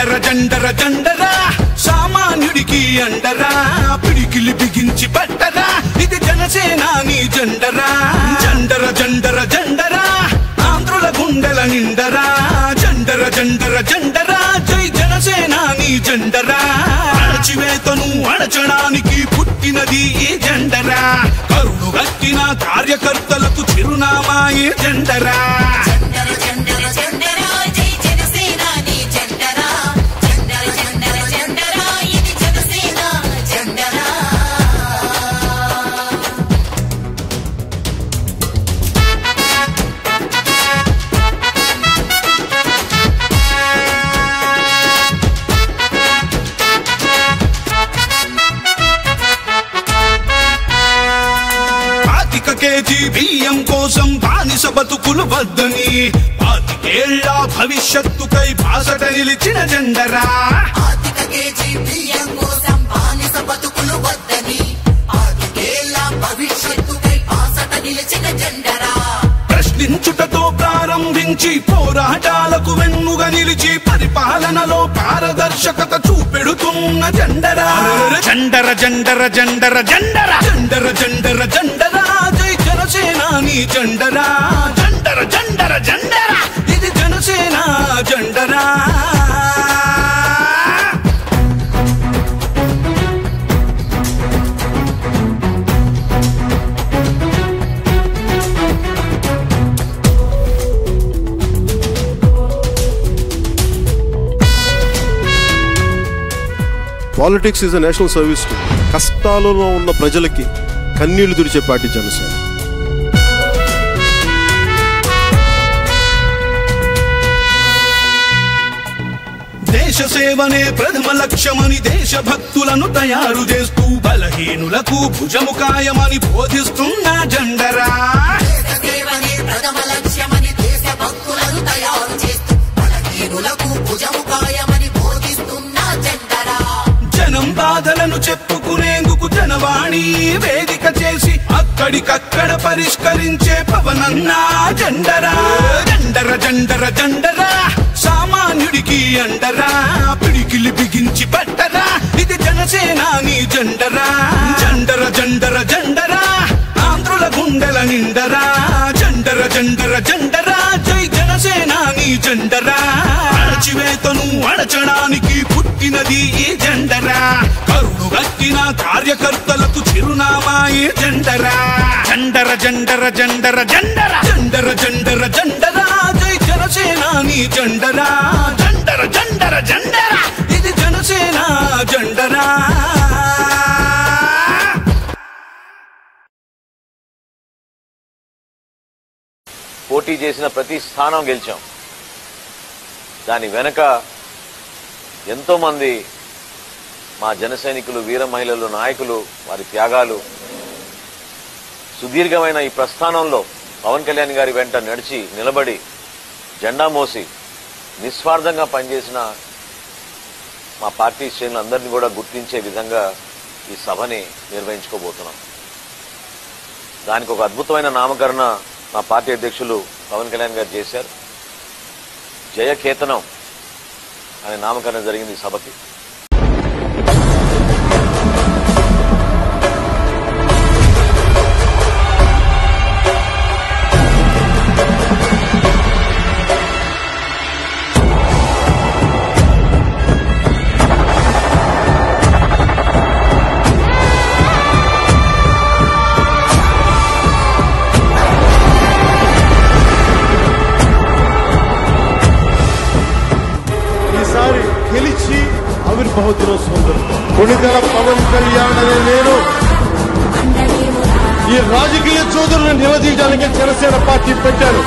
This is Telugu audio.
జండర జండర జండరా సామాన్యుడికి అండరా పిడికిలి బిగించి పట్టరా ఇది జనసేనాని జెండరా జండర జండర జండరా ఆంధ్రుల గుండెల నిండరా జండర జండర జండరా జై జనసేనాని జెండరా అణచివేతను అణచడానికి పుట్టినది ఈ జెండరా కరుడు గట్టిన కార్యకర్తలకు చిరునామా ఈ జెండరా కేజీ బియ్యం కోసం బానిస బతుకులు వద్దని 25 ఏళ్ల భవిష్యత్తుకై బాసట నిలిచిన జెండరా ప్రశ్నించుటతో ప్రారంభించి పోరాటాలకు వెన్నుగా నిలిచి పరిపాలనలో పారదర్శకత చూపెడుతున్న జెండరా జండర జండర జండర జండర జండర జండర జండరా జై జనసేనాని జెండరా జండర జండర జండరా ఇది జనసేన జెండరా politics is a national service to కష్టాలలో ఉన్న ప్రజలకి కన్నీళ్లు తుడిచే పార్టీ జనసేన. దేశ సేవనే ప్రథమ లక్ష్యమని దేశభక్తులను తయారు చేస్తూ బలహీనులకు భుజముకాయమని బోధిస్తున్న జెండరా జనం బాధలను చెప్పుకునేందుకు జనవాణి వేదిక చేసి అక్కడికక్కడ పరిష్కరించే పవనన్న జెండరా జండర జండర జండరా సామాన్యుడికి అండరా పిడికిలి బిగించి పట్టరా ఇది జనసేనాని జెండరా జండర జండర జండరా ఆంధ్రుల గుండెల నిండరా జండర జండర జండరా జై జనసేనాని జెండరా అణచివేతను అణచడానికి పుట్టినది ఈ జెండరా కరుడు గట్టిన కార్యకర్తలకు చిరునామా ఈ జెండరా జండర జండర జండర జండర జండర జండర జండరా జై జనసేనాని జెండరా జండర జండర జండరా ఇది జనసేన జెండరా. పోటీ చేసిన ప్రతి స్థానం గెలిచాం. దాని వెనక ఎంతోమంది మా జన సైనికులు, వీర మహిళలు, నాయకులు, వారి త్యాగాలు, సుదీర్ఘమైన ఈ ప్రస్థానంలో పవన్ కళ్యాణ్ గారి వెంట నడిచి నిలబడి జెండా మోసి నిస్వార్థంగా పనిచేసిన మా పార్టీ శ్రేణులందరినీ కూడా గుర్తించే విధంగా ఈ సభని నిర్వహించుకోబోతున్నాం. దానికి ఒక అద్భుతమైన నామకరణ మా పార్టీ అధ్యక్షులు పవన్ కళ్యాణ్ గారు చేశారు. జయకేతనం అనే నామకరణం జరిగింది ఈ సభకి. గెలిచి ఆవిర్భావ దినోత్సవం కొణిదెల పవన్ కళ్యాణ్ అనే నేను ఈ రాజకీయ చోదరులను నిలదీయడానికి జనసేన పార్టీ పెట్టాను.